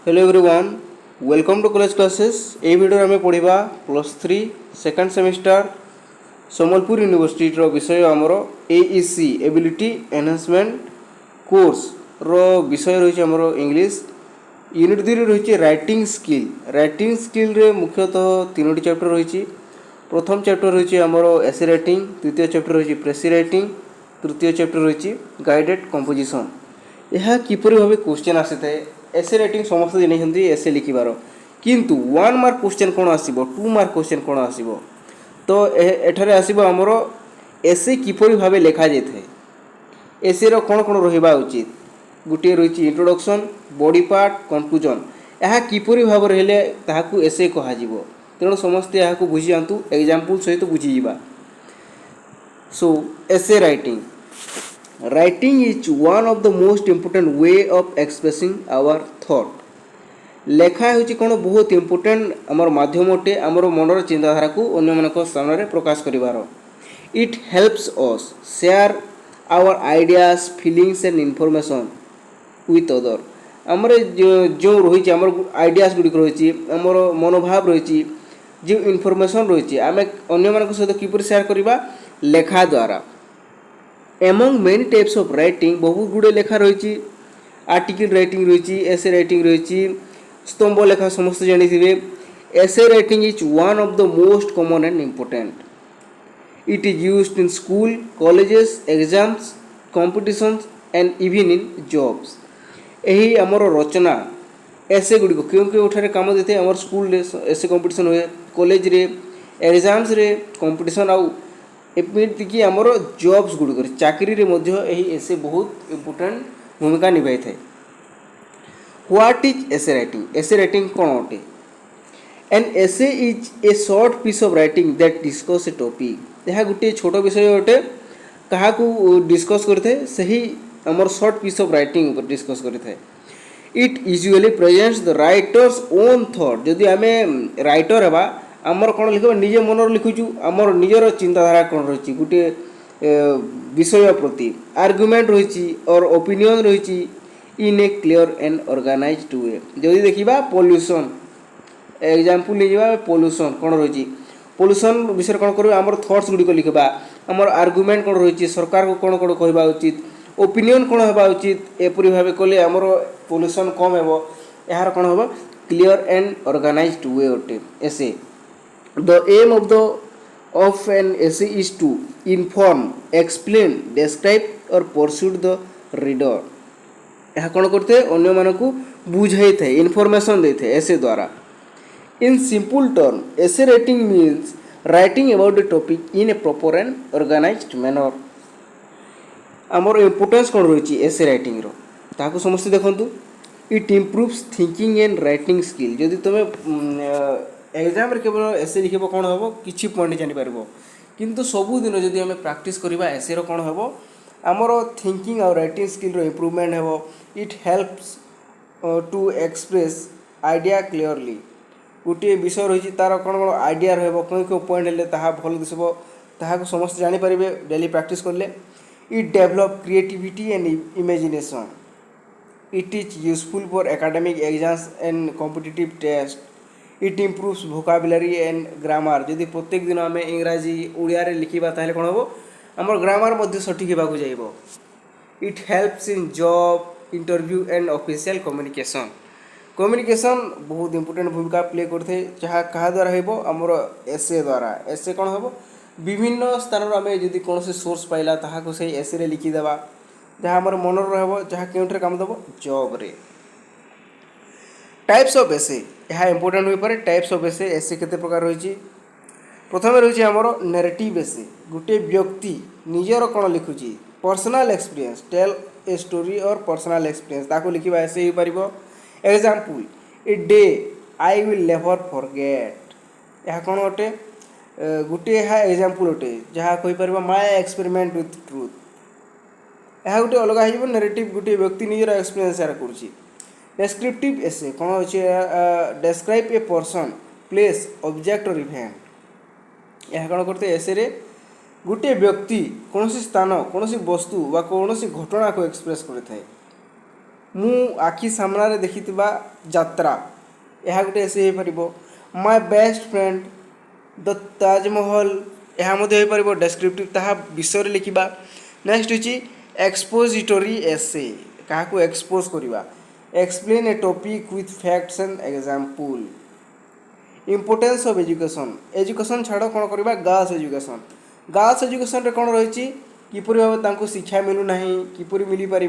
Hello everyone, welcome to college classes. ए video आम पढ़ा +3 सेकेंड सेमिस्टर सम्बलपुर यूनिवर्सिटी विषय आमर एईसी एबिलिटी एनहांसमेंट कोर्स रो विषय रही आमर इंग्लिश यूनिट 2 रही राइटिंग स्किल रे मुख्यतः 3टी चैप्टर रही। प्रथम चैप्टर रही आमर एसे राइटिंग, द्वितीय चैप्टर रही प्रेसी राइटिंग, तृतीय चैप्टर रही गाइडेड कंपोजिशन। यह किपरि भाव क्वेश्चन आसी था एसे राइटिंग समस्त जानते एसे लिखार किंतु 1 मार्क क्वेश्चन कौन आसो 2 मार्क क्वेश्चन कौन आसो तो एठारे आसब आमर एसे किपरि भाव लिखा जाए एसे कौन कौन रहा उचित गोटे रही इंट्रोडक्शन बॉडी पार्ट कनक्लूजन यह किपरि भाव रहिले ताहाकू एसे कह तेणु समस्ते यहाँ बुझी जातु एग्जाम्पल सहित बुझीजा। So essay writing is one of the most important way of expressing our thought. लेखा हूँ कौन बहुत इम्पोर्टेंट आमर माध्यम अटे आमर मनर चिंताधारा को अन्य मान सामने प्रकाश करिवार। It helps us share our ideas feelings and information with other. आमर जो रही आमर आइडियाज गुड़िक रही आमर मनोभाव रही जो इनफॉरमेशन रही आम अन्य मान सहित किपरि शेयर करवा लेखा द्वारा। Among many types of writing बहुत गुड़े लेखा रही आर्टिकल राइटिंग रही एसे राइटिंग रही स्तंभ लेखा समस्त जानी। एसे writing is one of the most common and important. It is used in school colleges exams competitions and even in jobs. यही आमर रचना एसे गुड़िक क्यों क्यों उठारे काम देते आम स्कूल एसे कंपिटिशन हुए कॉलेज रे एग्जाम्स रे कंपिटिशन आउ एमतीक आमर जॉब्स गुड़िक चाकरी एसे बहुत इम्पोर्टेंट भूमिका निभाई थाए। What is essay writing? Essay writing कौन अटे? An essay is a short piece of writing that discuss a topic. यह गोटे छोट विषय अटे क्या डिस्कस करते सही आमर short piece of writing discuss करते। It usually presents the writer's own thought. जदि आम राइटर हेबा आमर कौन लिखा निजे मनर लिखुचु आमर निजर चिंताधारा कौन रही गोटे विषय प्रति आर्गुमेंट रही और ओपिनियन रही इन ए क्लियर एंड ऑर्गेनाइज्ड वे। जदि देखा पॉल्यूशन एग्जांपल नहीं पॉल्यूशन कौन रही पॉल्यूशन विषय कौन कर आमर थॉट्स गुड़िक लिखा आमर आर्गुमेंट कौन रही सरकार को कौन कौन कहवा उचित ओपिनियन कौन होगा उचित एपरी भाव कले आमर पॉल्यूशन कम हो यार कौन हम क्लियर एंड ऑर्गेनाइज्ड वे अटे एसे। The aim of an essay is to inform explain describe or persuade the reader. यह कौन करते अन्य मानक बुझाई थाए इनफॉरमेशन दे थाए एसे द्वारा। In simple term essay writing means writing about the topic in a proper and organized manner. आमर इम्पोर्टेंस कौन रही एसे राइटिंग रो समस्त देखु। It improves thinking and writing skill. जदि तुम एग्जाम केवल एसे लिख कौन हम कि पॉइंट जापर किंतु सबुदिन जदि आम प्रैक्टिस करवा एसे कौन हम आमर थिंकिंग और राइटिंग स्किल इम्प्रूवमेंट हो। It helps to express idea clearly. गोटे विषय रही तार कौन कौन आइडिया रही क्यों पॉइंट हेल्ले भल दिशब ताकू समस्त जापर डेली प्रैक्टिस कले। It develops creativity and imagination. It is useful for academic exams and competitive tests. It improves vocabulary and grammar. जदि प्रत्येक दिन आम इंग्राजी ओडिया रे लिखा ताहले कौन हम आमर ग्रामर मध्य सठिक होगा जाइब। It helps in job interview and official communication. Communication बहुत इंपोर्टेंट भूमिका प्ले करते जहाँ क्या द्वारा हो आमर एसे द्वारा। एसे कौन हम विभिन्न स्थान आम जदि कौन से सोर्स पाइला ताहाको से एसे रे लिखिदेवा जहाँ आमर मनर रहा जहाँ क्यों काम देव जॉब रे। टाइप्स ऑफ एसे यह इंपोर्टेंट हो पारे। टाइप्स ऑफ एसे एसे केते प्रकार रही। प्रथम रही आमर नैरेटिव एसे गोटे व्यक्ति निजर कौन लिखुची personal experience tell a story or personal experience ताको लिखा एसे हो पार। Example a day I will never forget. यह कौन अटे गोटे एग्जांपल अटे जहाँ कहीपर माय एक्सपेरिमेंट विथ ट्रुथ। यह गोटे अलग हो नैरेटिव गोटे व्यक्ति निजर एक्सपीरियंस शेयर करुँची। डेस्क्रिप्टिव एसे कौन अच्छे describe a person place object or event. यह कौन करते एसे रे गोटे व्यक्ति कौन स्थान कौन वस्तु व कौन घटना को एक्सप्रेस करता है। मु आखि सामने देखिथिबा यात्रा यह गोटे एसे हो पार। My best friend the Taj Mahal यह हो डेस्क्रिप्टिव ताहा विषय लिखा। नेक्स्ट होची एक्सपोजिटोरी एसे क्या एक्सपोज करवा। Explain A topic with facts and example. Importance of education education छाड़ कौन करवा गर्ल्स एजुकेशन। गर्ल्स एजुकेशन कौन रही किपर भाव शिक्षा मिलूना किपर मिल पार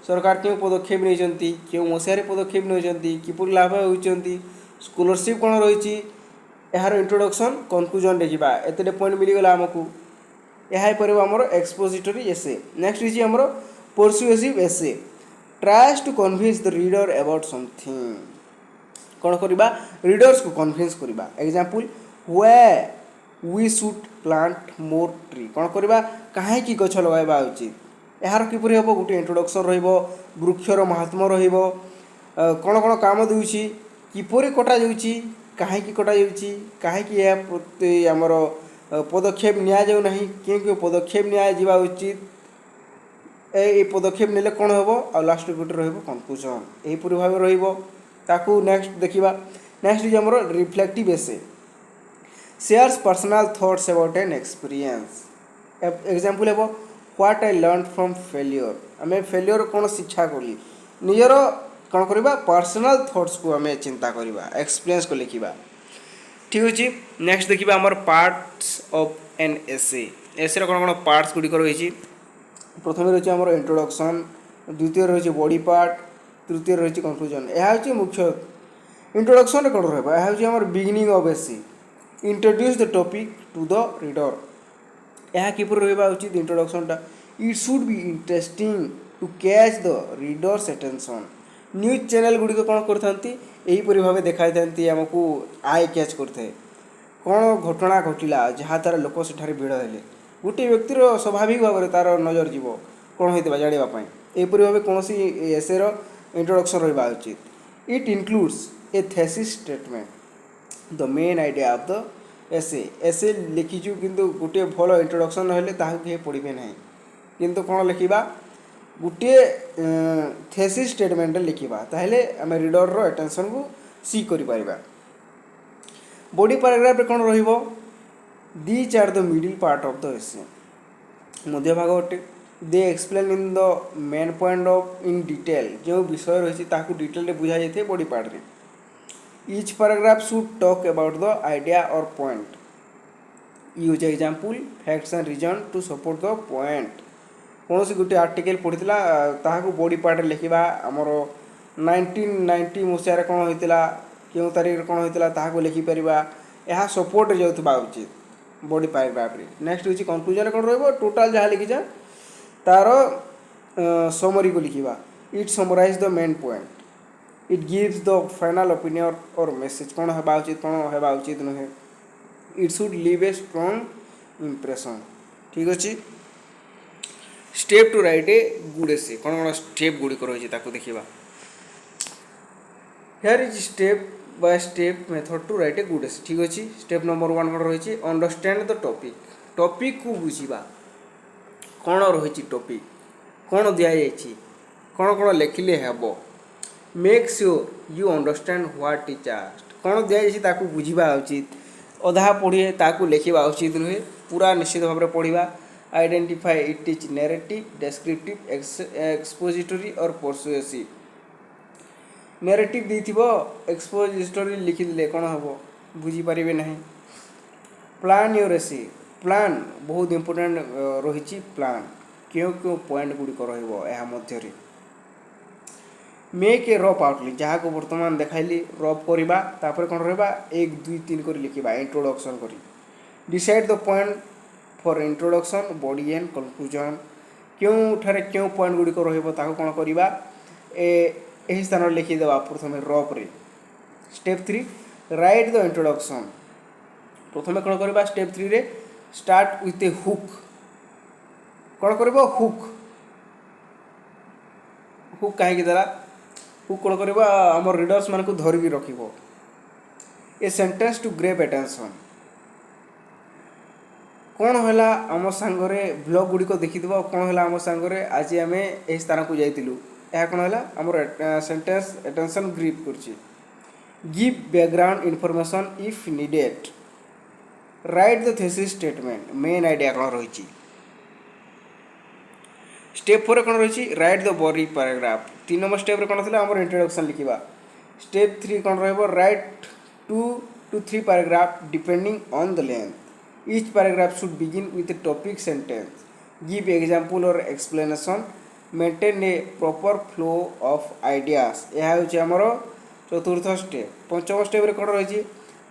सरकार क्यों पदक्षेप नहीं क्यों मसीह पदक्षेप नहीं किपर लाभ होती स्कॉलरशिप कौन रही यार इंट्रोडक्शन कनक्लूजन देखा एते पॉइंट मिलगला आमको यह हो आमर एक्सपोजिटरी एसे। नेक्स्ट होची आमर persuasive essay tries to convince the reader about something कौन करवा रीडर्स को कन्विंस करवा। Example why we should plant more tree कौन करवा कहीं गछ लगाइबा उचित यार किपर हम गोटे इंट्रोडक्शन वृक्षर महात्म कौन कौन काम दूची किपर कटा जाऊँगी कहीं कटा जाऊँगी कहीं आमर पदक्षेप नि क्यों क्यों पदक्षेप निया उचित ए पदक्षेप नेले कौन हम आ लास्ट गोटे रनक्लूजन यहीपर भाव रही। नेक्स्ट देखा नेक्स्ट आमर reflective essay shares personal thoughts about an experience. Example है what I learn from failure आम फेलियर कौन शिक्षा कली निजर कौन करवा पर्सनल थॉट्स को आम चिंता करवा एक्सपीरियंस को लिखा। ठीक अच्छे नेक्स्ट देखा आमर पार्ट्स ऑफ एन एसे एसे कौन कौन पार्ट्स गुड़िक रही। प्रथम रही आमर इंट्रोडक्शन द्वितीय रही बॉडी पार्ट तृतीय रही कनक्लूजन यह हूँ मुख्य। इंट्रोडक्शन कौन रहा यह हूँ beginning of essay introduce the topic to the reader यह किपर रहा उचित इंट्रोडक्शनटा it should be interesting to catch the reader's attention. News channel गुड़िक कौन करपर भाव देखा आमको आई कैच करते कौन घटना घटला जहाँ तार लोक सेठारे भिड़ हेले गोटे व्यक्तिर स्वाभाविक भाव में तार नजर जीव कौन होता जानापी यहपरी भाव कौन एसेर इंट्रोडक्शन रहा उचित। It includes a thesis statement the main idea of the essay essay लिखीचु किंतु गोटे भल इंट्रोडक्शन ना कहीं पढ़े ना किंतु कौन लिखा गोटे थेसिस स्टेटमेंट लिखा ताहले आम रीडर रो अटेंशन को सी करि परिबा। बॉडी पैराग्राफ रे कौन रहिबो these are the middle part of the essay मध्य भाग अटे they explain in the main point of in detail जो विषय रही ताकू डिटेल रे बुझा जाए बॉडी पार्ट रे। Each paragraph should talk about the idea और point use example facts and reason to support the point कौन सी गोटे आर्टिकल पढ़ीला ताकू बॉडी पार्ट लिखा आमर 1990 मसीह कौन होता क्यों तारीख कौन होता ताकू लिखिपर यह सपोर्ट जाऊा उचित बॉडी पैराग्राफ रे। नेक्स्ट हूँ कनक्लूजन कौन रहा टोटाल जहाँ लिखिछा तार समरी को लिखा it summarise the main point it gives the final opinion और मेसेज कौन होगा उचित कौन होगा उचित नुहे it should leave a strong impression. ठीक अच्छे step to write a good essay कौन कौन स्टेप गुड़िक रही देखा here is step by step method to write a good essay. ठीक अच्छे स्टेप नंबर 1 कौन रही अंडरस्टैंड द टॉपिक टॉपिक को बुझा कौन रही टॉपिक कौन दि जाइए कौन कौन लिखिले हेब make sure you understand what is asked कौन दि जाइए बुझा उचित अधा पढ़े ताकू लिखा उचित नुहे पूरा निश्चित भाव में पढ़ा identify it is narrative descriptive expository और परसुएसिव। नैरेटिव देथिबो एक्सपोजिटरी लिखिले कौन हम बुझीपारे ना। प्लान योर एसे प्लान बहुत इंपोर्टेंट रही प्लान क्यों क्यों पॉइंट गुड़िक रही मेक ए रफ आउटलाइन जहाँ को बर्तमान देखाइली रफ करवा तापर कौन रहा 1 2 3 कर लिखा इंट्रोडक्शन कर decide the point for introduction body and conclusion क्यों क्यों पॉइंट गुड़िक रहा कौन करवा यही स्थान लिखिदे प्रथम रफ रे। स्टेप 3 राइट द इंट्रोडक्शन प्रथम कौन करवा स्टेप 3 रे स्टार्ट विथ ए हुक कौन कर हुक हुक कहीं देला हुक कौन करवा आम रीडर्स मान को धरिकी रखिबो a sentence to grab attention कौन है आम सांगरे ब्लॉग गुड़िक देखिदेव कौन है आम सांगरे आज आम यही स्थान को जाइलु ଏହା କ'ଣ ହେଲା ଆମର ସେଣ୍ଟେନ୍ସ ଆଟେନସନ୍ ଗ୍ରିପ୍ କରୁଛି। Give background information if needed, write the thesis statement, main idea कौन रही। स्टेप 4 कौन रही, write the body paragraph. 3 number step कौन थी आम इंट्रोडक्शन लिखा। स्टेप 3 कौन write 2 to 3 paragraph depending on the length, each paragraph should begin with a topic sentence, give example और explanation, maintain a proper flow of ideas. यह हूँ चतुर्थ step. पंचम स्टेप कौन रही,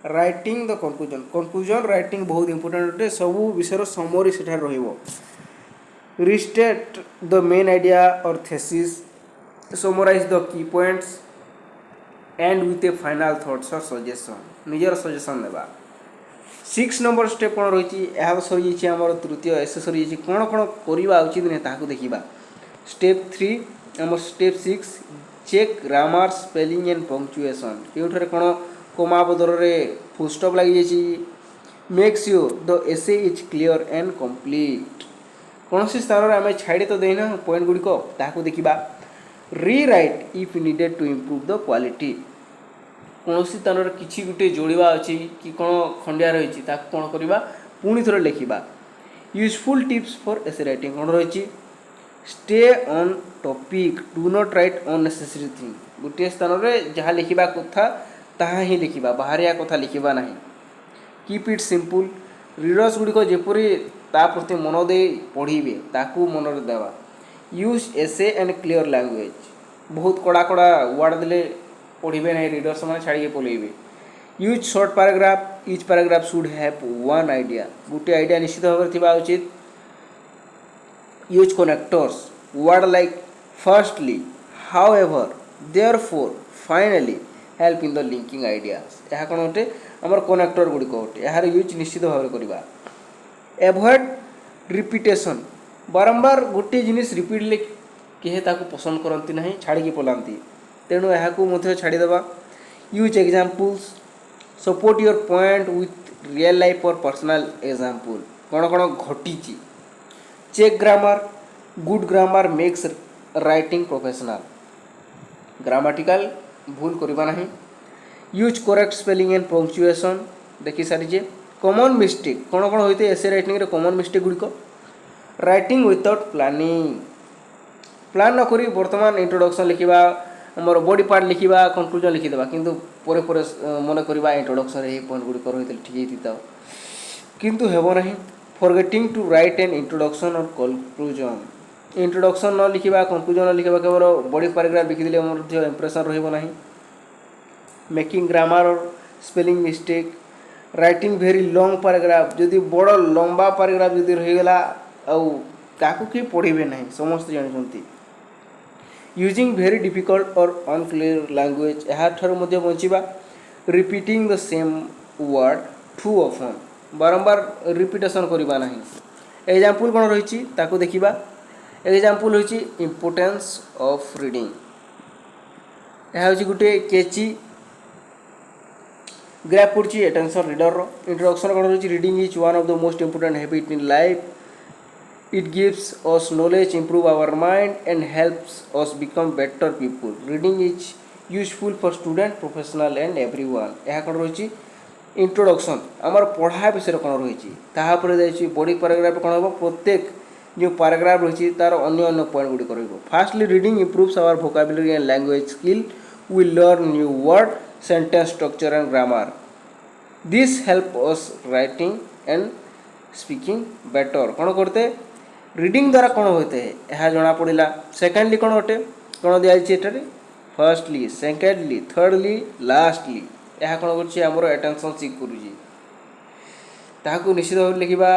writing the conclusion. Conclusion writing बहुत important अटे, सबू विषय समरी से रिस्टेट द मेन आइडिया और thesis, summarize the key points, end with a final thoughts और सजेशन, निजर सजेशन देवा। 6 नंबर स्टेप कौन रही, यह सरी आमर तृतीय एस सरी कौन कौन करवा उचित नहीं ताकू देखा। स्टेप 3 आम step 6 check grammar spelling and punctuation, केउठरे कौन कमा बदल फुल स्टॉप लगी जाइए। Make sure the essay is clear and complete, कौन सी स्थान में आम छाड़ी तो देना पॉइंट गुड़िक ताकू देखा। Rewrite if needed to improve the quality, कौन सी स्थान किसी गोटे जोड़ा अच्छी कि कौन खंडिया रही कौन करवा पुणी थोड़े लिखा। Useful tips for essay writing कौन रही, stay on topic, do not right unnecessary thing, गोटे स्थान में जहाँ लिखा कथा ताहा ही लिखा, बाहरिया कथा लिखा ना। कीप इट सिंपल, रीडर्स गुड़िक जेपरी ता प्रति मन दे पढ़े ताकू मन देवा। Use essay and clear language, बहुत कड़ा कड़ा वर्ड देले पढ़े ना रीडर्स मैंने छाड़ी पलैबे। Use short paragraph, each paragraph should have one idea, गोटे आइडिया निश्चित भाव में उचित। Use connectors, word like firstly, however, therefore, finally help in the linking ideas. यह कौन गोटे आमर कनेक्टर गुड़िक गोटे यार यूज निश्चित भाव में करवा। एभॉइड रिपीटेशन, बारंबार गोटे जिनिस रिपीटले किए ताकू पसंद करती ना, छाड़ी पलांती, तेणु यह छाड़ीदे। Use examples, support your point with real life और पर्सनल एग्जाम्पल, कौन कौन घटी। Check grammar, good grammar makes writing professional, grammatical भूल करवा नहीं। Use correct spelling and punctuation, देखी सारी। कॉमन मिस्टेक कौन कौन होते एसे राइटिंग रे कॉमन मिस्टेक गुड़िक, राइटिंग विदाउट प्लानिंग, प्लान न करी बर्तमान इंट्रोडक्शन लिखा, आमर बॉडी पार्ट लिखा, कनक्लूजन लिखिदेवा, किंतु परे परे मन करवा इंट्रोडक्शन ये पॉइंट गुड़िक रही ठीक होता किंतु हेब ना। Forgetting to write an introduction और कनक्लूजन, इंट्रोडक्शन न लिखा कनक्लूजन न लिखा केवल बॉडी पैराग्राफ लिखिदे इंप्रेशन रहिबो नाही। मेकिंग ग्रामर और spelling mistake, writing very long paragraph, जदि बड़ लंबा पैराग्राफ जदि रहीगला आकू कि पढ़े ना समस्त जानते। यूजिंग वेरी डिफिकल्ट और अनक्लियर लैंग्वेज, यहाँ बचा। Repeating the same word too often, बारंबार रिपीटेशन करवा ना। एग्जाम्पल कौन रही ताकू देखा। एग्जाम्पल होची इम्पोर्टेंस ऑफ रीडिंग, यह हूँ गोटे केची ग्राफ पड़ी एटेंशन रीडर। इंट्रोडक्शन कौन रही, reading is one of the most important habit in life, it gives us knowledge, improve our mind and helps us become better people. Reading is useful for student, professional and everyone. यह कौन रही introduction, आमर पढ़ा विषय कौन रही। Body paragraph कौन हम प्रत्येक जो पैराग्राफ रही तार अन्य पॉइंट गुड़िक रही। Firstly reading improves our vocabulary and language skill, we learn new word, sentence structure and grammar, this help us writing and speaking better. कौन करते रीडिंग द्वारा कौन होते हैं यह जना पड़ा। सेकेंडली कौन अटे, कौन दिखाई फर्स्टली, सेकेंडली, थर्डली, लास्टली, यह कौन कर एटेंशन सीक कर निश्चित भाव लिखा।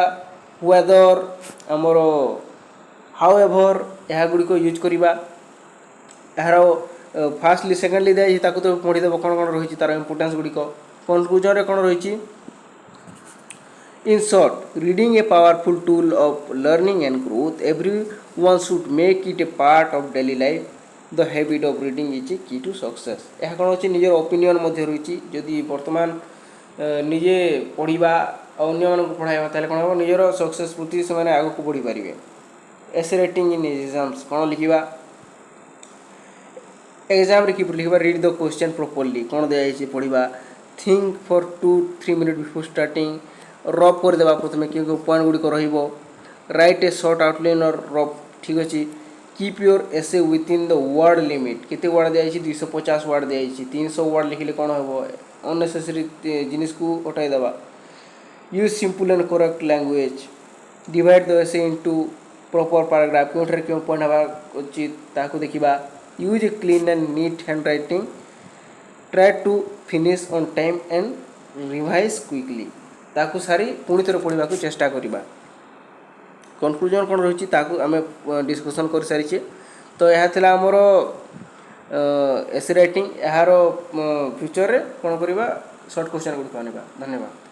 वेदर आमर हाउएवर, यह गुड़िक यूज करवा। यार फास्टली सेकेंडली दिखाई तो पढ़ीदेव कौन कौन रही तार इंपोर्टेंस गुड़िक। कनक्लूजन कौन रही, in short reading a powerful tool of learning and growth, everyone should make it A part of daily life, the habit of reading is a की टू सक्सेस। यह कौन अच्छे निजर ओपिनियन रही, जदि बर्तमान निजे पढ़ा अन्य मानक पढ़ाइबा ताले कौन हम निजर सक्सेस प्रति से आगे को बढ़ी पारे। एसे राइटिंग इन एग्जाम्स कौन लिखा, एग्जाम रे किपर लिखबा रीड द क्वेश्चन प्रॉपर्ली कौन दिया जाइए पढ़ा think for 2-3 minute before starting rough कर देबा प्रथमे क्यों पॉइंट गुड़िक रहिबो राइट ए शॉर्ट आउटलाइन और रफ ठीक अच्छे keep your essay with in the word limit केते वर्ड दिया जाइए 250 वर्ड दिया जाइए 300 वर्ड लिखिले कौन हो अननेसेसरी जिनिस को हटाई देबा use simple and correct language divide the essay into proper paragraph क्यों क्यों पॉइंट हवा उचित ताकू देखिबा use a clean and neat handwriting try to finish on time and revise quickly ताकू सारी पुणी थर पढ़ा चेष्टा करवा कनक्लूजन कौन रही ताकू आम डिस्कसन कर सारी तो यह थिला आमर एसे राइटिंग यार फ्यूचर रे कौन करवा सर्ट क्वेश्चन गुड़िक आनिबा धन्यवाद।